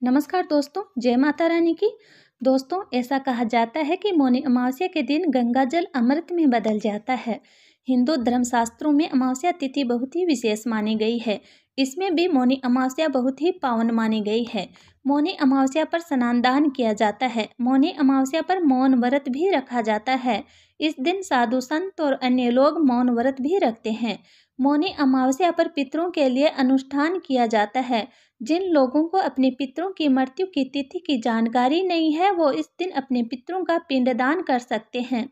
नमस्कार दोस्तों, जय माता रानी की। दोस्तों, ऐसा कहा जाता है कि मौनी अमावस्या के दिन गंगा जल अमृत में बदल जाता है। हिंदू धर्मशास्त्रों में अमावस्या तिथि बहुत ही विशेष मानी गई है। इसमें भी मौनी अमावस्या बहुत ही पावन मानी गई है। मौनी अमावस्या पर स्नान दान किया जाता है। मौनी अमावस्या पर मौन व्रत भी रखा जाता है। इस दिन साधु संत और अन्य लोग मौन व्रत भी रखते हैं। मौनी अमावस्या पर पितरों के लिए अनुष्ठान किया जाता है। जिन लोगों को अपने पितरों की मृत्यु की तिथि की जानकारी नहीं है, वो इस दिन अपने पितरों का पिंडदान कर सकते हैं।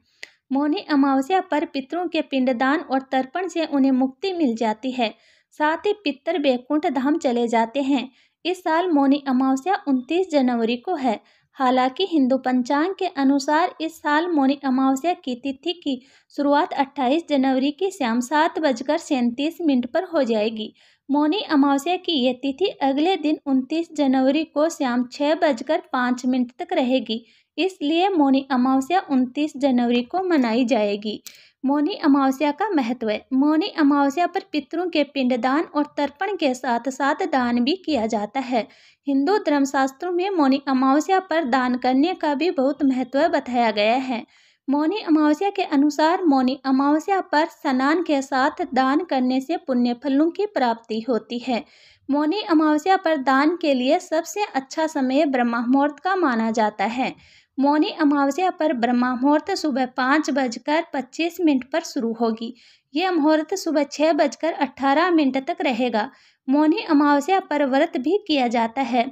मौनी अमावस्या पर पितरों के पिंडदान और तर्पण से उन्हें मुक्ति मिल जाती है। साथ ही पितर वैकुंठ धाम चले जाते हैं। इस साल मौनी अमावस्या 29 जनवरी को है। हालांकि हिंदू पंचांग के अनुसार इस साल मौनी अमावस्या की तिथि की शुरुआत 28 जनवरी की शाम 7:37 पर हो जाएगी। मौनी अमावस्या की ये तिथि अगले दिन 29 जनवरी को शाम 6:05 तक रहेगी। इसलिए मौनी अमावस्या 29 जनवरी को मनाई जाएगी। मौनी अमावस्या का महत्व है। मौनी अमावस्या पर पितरों के पिंडदान और तर्पण के साथ साथ दान भी किया जाता है। हिंदू धर्मशास्त्रों में मौनी अमावस्या पर दान करने का भी बहुत महत्व बताया गया है। मौनी अमावस्या के अनुसार मौनी अमावस्या पर स्नान के साथ दान करने से पुण्य फलों की प्राप्ति होती है। मौनी अमावस्या पर दान के लिए सबसे अच्छा समय ब्रह्म मुहूर्त का माना जाता है। मौनी अमावस्या पर ब्रह्म मुहूर्त सुबह 5:25 पर शुरू होगी। यह मुहूर्त सुबह 6:18 तक रहेगा। मौनी अमावस्या पर व्रत भी किया जाता है।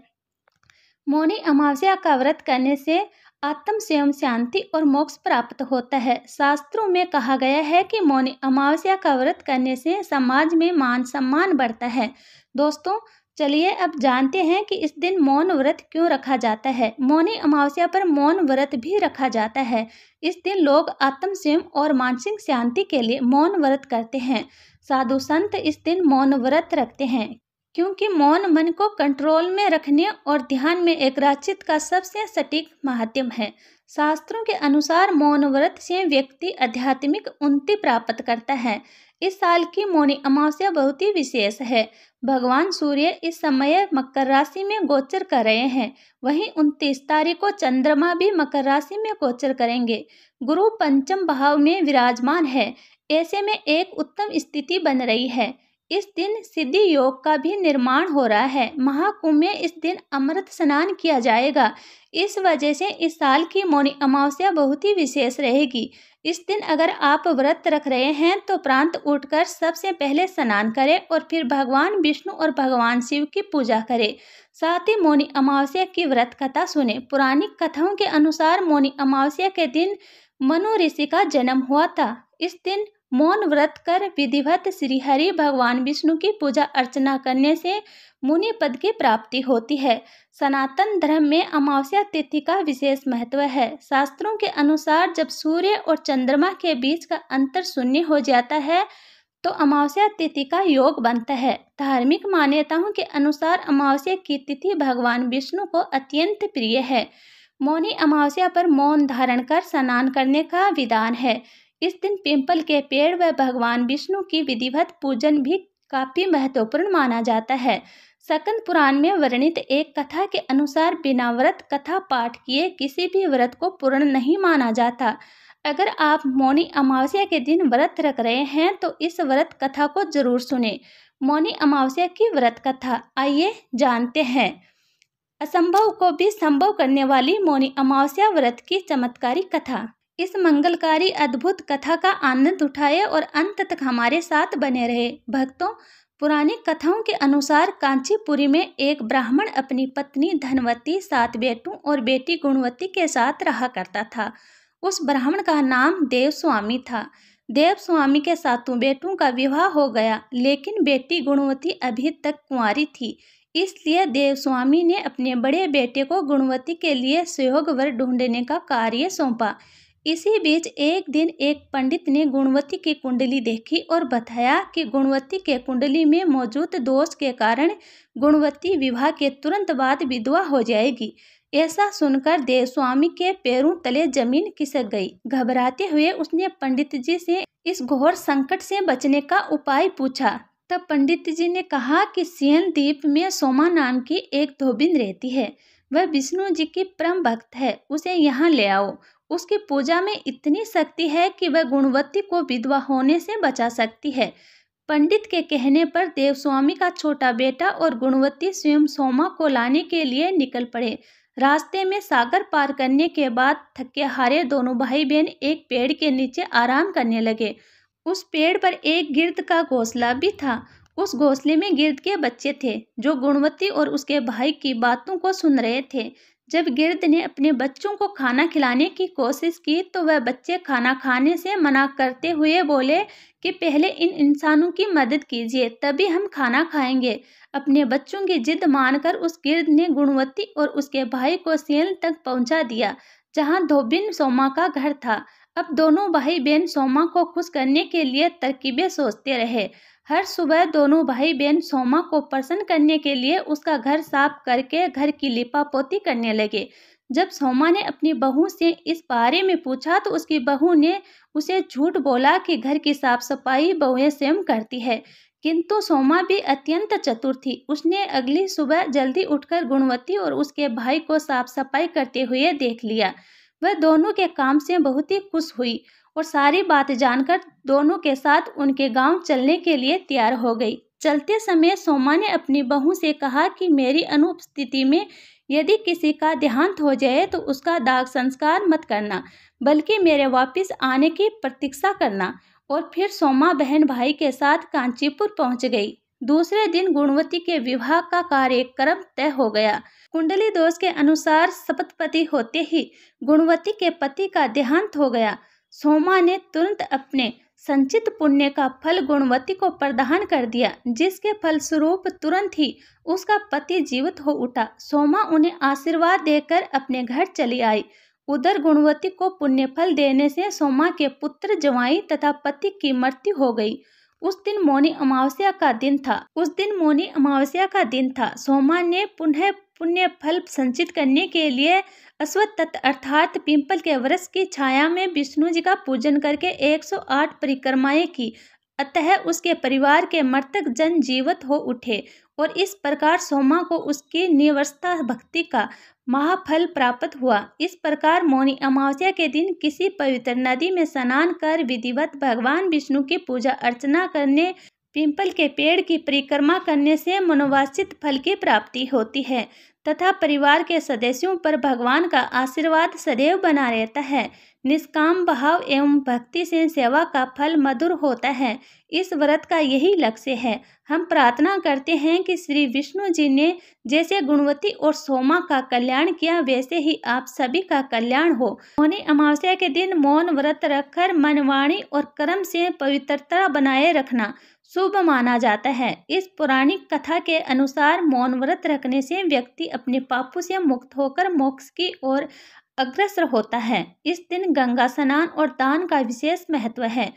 मौनी अमावस्या का व्रत करने से आत्म स्वयं शांति और मोक्ष प्राप्त होता है। शास्त्रों में कहा गया है कि मौनी अमावस्या का व्रत करने से समाज में मान सम्मान बढ़ता है। दोस्तों, चलिए अब जानते हैं कि इस दिन मौन व्रत क्यों रखा जाता है। मौनी अमावस्या पर मौन व्रत भी रखा जाता है। इस दिन लोग आत्म स्वयं और मानसिक शांति के लिए मौन व्रत करते हैं। साधु संत इस दिन मौन व्रत रखते हैं क्योंकि मौन मन को कंट्रोल में रखने और ध्यान में एकाग्रचित का सबसे सटीक माध्यम है। शास्त्रों के अनुसार मौन व्रत से व्यक्ति आध्यात्मिक उन्नति प्राप्त करता है। इस साल की मौनी अमावस्या बहुत ही विशेष है। भगवान सूर्य इस समय मकर राशि में गोचर कर रहे हैं। वहीं 29 तारीख को चंद्रमा भी मकर राशि में गोचर करेंगे। गुरु पंचम भाव में विराजमान है। ऐसे में एक उत्तम स्थिति बन रही है। इस दिन सिद्धि योग का भी निर्माण हो रहा है। महाकुंभ में इस दिन अमृत स्नान किया जाएगा। इस वजह से इस साल की मौनी अमावस्या बहुत ही विशेष रहेगी। इस दिन अगर आप व्रत रख रहे हैं तो प्रांत उठकर सबसे पहले स्नान करें और फिर भगवान विष्णु और भगवान शिव की पूजा करें। साथ ही मौनी अमावस्या की व्रत कथा सुने। पुरानी कथाओं के अनुसार मौनी अमावस्या के दिन मनु ऋषि का जन्म हुआ था। इस दिन मौन व्रत कर विधिवत श्री हरि भगवान विष्णु की पूजा अर्चना करने से मुनि पद की प्राप्ति होती है। सनातन धर्म में अमावस्या तिथि का विशेष महत्व है। शास्त्रों के अनुसार जब सूर्य और चंद्रमा के बीच का अंतर शून्य हो जाता है तो अमावस्या तिथि का योग बनता है। धार्मिक मान्यताओं के अनुसार अमावस्या की तिथि भगवान विष्णु को अत्यंत प्रिय है। मौनी अमावस्या पर मौन धारण कर स्नान करने का विधान है। इस दिन पीपल के पेड़ व भगवान विष्णु की विधिवत पूजन भी काफी महत्वपूर्ण माना जाता है। स्कंद पुराण में वर्णित एक कथा के अनुसार बिना व्रत कथा पाठ किए किसी भी व्रत को पूर्ण नहीं माना जाता। अगर आप मौनी अमावस्या के दिन व्रत रख रहे हैं तो इस व्रत कथा को जरूर सुने। मौनी अमावस्या की व्रत कथा आइए जानते हैं। असंभव को भी संभव करने वाली मौनी अमावस्या व्रत की चमत्कारी कथा। इस मंगलकारी अद्भुत कथा का आनंद उठाए और अंत तक हमारे साथ बने रहे। भक्तों, पुरानी कथाओं के अनुसार कांचीपुरी में एक ब्राह्मण अपनी पत्नी धनवती, 7 बेटों और बेटी गुणवती के साथ रहा करता था। उस ब्राह्मण का नाम देवस्वामी था। देवस्वामी के 7 बेटों का विवाह हो गया, लेकिन बेटी गुणवती अभी तक कुंवारी थी। इसलिए देवस्वामी ने अपने बड़े बेटे को गुणवती के लिए सुयोग वर ढूंढने का कार्य सौंपा। इसी बीच एक दिन एक पंडित ने गुणवती की कुंडली देखी और बताया कि गुणवती के कुंडली में मौजूद दोष के कारण गुणवती विवाह के तुरंत बाद विधवा हो जाएगी। ऐसा सुनकर देवस्वामी के पैरों तले जमीन खिसक गई। घबराते हुए उसने पंडित जी से इस घोर संकट से बचने का उपाय पूछा। तब पंडित जी ने कहा कि सियन द्वीप में सोमा नाम की एक धोबिन रहती है। वह विष्णु जी की परम भक्त है, उसे यहाँ ले आओ। उसकी पूजा में इतनी शक्ति है कि वह गुणवती को विधवा होने से बचा सकती है। पंडित के कहने पर देवस्वामी का छोटा बेटा और गुणवती स्वयं सोमा को लाने के लिए निकल पड़े। रास्ते में सागर पार करने के बाद थके हारे दोनों भाई बहन एक पेड़ के नीचे आराम करने लगे। उस पेड़ पर एक गिर्द का घोंसला भी था। उस घोंसले में गिर्द के बच्चे थे जो गुणवती और उसके भाई की बातों को सुन रहे थे। जब गिर्द ने अपने बच्चों को खाना खिलाने की कोशिश की तो वह बच्चे खाना खाने से मना करते हुए बोले कि पहले इन इंसानों की मदद कीजिए, तभी हम खाना खाएंगे। अपने बच्चों की जिद मानकर उस गिर्द ने गुणवती और उसके भाई को सियल तक पहुंचा दिया, जहां धोबिन सोमा का घर था। अब दोनों भाई बहन सोमा को खुश करने के लिए तरकीबें सोचते रहे। हर सुबह दोनों भाई बहन सोमा को प्रसन्न करने के लिए उसका घर साफ करके घर की लिपापोती करने लगे। जब सोमा ने अपनी बहू से इस बारे में पूछा तो उसकी बहू ने उसे झूठ बोला कि घर की साफ सफाई बहुएं स्वयं करती है। किंतु सोमा भी अत्यंत चतुर थी। उसने अगली सुबह जल्दी उठकर गुणवती और उसके भाई को साफ सफाई करते हुए देख लिया। वह दोनों के काम से बहुत ही खुश हुई और सारी बात जानकर दोनों के साथ उनके गांव चलने के लिए तैयार हो गई। चलते समय सोमा ने अपनी बहू से कहा कि मेरी अनुपस्थिति में यदि किसी का देहांत हो जाए तो उसका दाग संस्कार मत करना, बल्कि मेरे वापस आने की प्रतीक्षा करना। और फिर सोमा बहन भाई के साथ कांचीपुर पहुंच गई। दूसरे दिन गुणवती के विवाह का कार्यक्रम तय हो गया। कुंडली दोष के अनुसार सप्तपदी होते ही गुणवती के पति का देहांत हो गया। सोमा ने तुरंत अपने संचित पुण्य का फल गुणवती को प्रदान कर दिया, जिसके फलस्वरूप तुरंत ही उसका पति जीवित हो उठा। सोमा उन्हें आशीर्वाद देकर अपने घर चली आई। उधर गुणवती को पुण्य फल देने से सोमा के पुत्र जवाई तथा पति की मृत्यु हो गई। उस दिन मौनी अमावस्या का दिन था। सोमा ने पुनः पुण्य फल संचित करने के लिए अश्वत्थ अर्थात पीपल के वृक्ष की छाया में विष्णु जी का पूजन करके 108 परिक्रमाएं की। अतः उसके परिवार के मृतक जन जीवित हो उठे और इस प्रकार सोमा को उसकी निवर्षता भक्ति का महाफल प्राप्त हुआ। इस प्रकार मौनी अमावस्या के दिन किसी पवित्र नदी में स्नान कर विधिवत भगवान विष्णु की पूजा अर्चना करने, पीपल के पेड़ की परिक्रमा करने से मनोवांछित फल की प्राप्ति होती है तथा परिवार के सदस्यों पर भगवान का आशीर्वाद सदैव बना रहता है। निष्काम भाव एवं भक्ति से सेवा का फल मधुर होता है। इस व्रत का यही लक्ष्य है। हम प्रार्थना करते हैं कि श्री विष्णु जी ने जैसे गुणवती और सोमा का कल्याण किया, वैसे ही आप सभी का कल्याण हो। मौनी अमावस्या के दिन मौन व्रत रखकर मन, वाणी और कर्म से पवित्रता बनाए रखना शुभ माना जाता है। इस पौराणिक कथा के अनुसार मौन व्रत रखने से व्यक्ति अपने पापों से मुक्त होकर मोक्ष की ओर अग्रसर होता है। इस दिन गंगा स्नान और दान का विशेष महत्व है।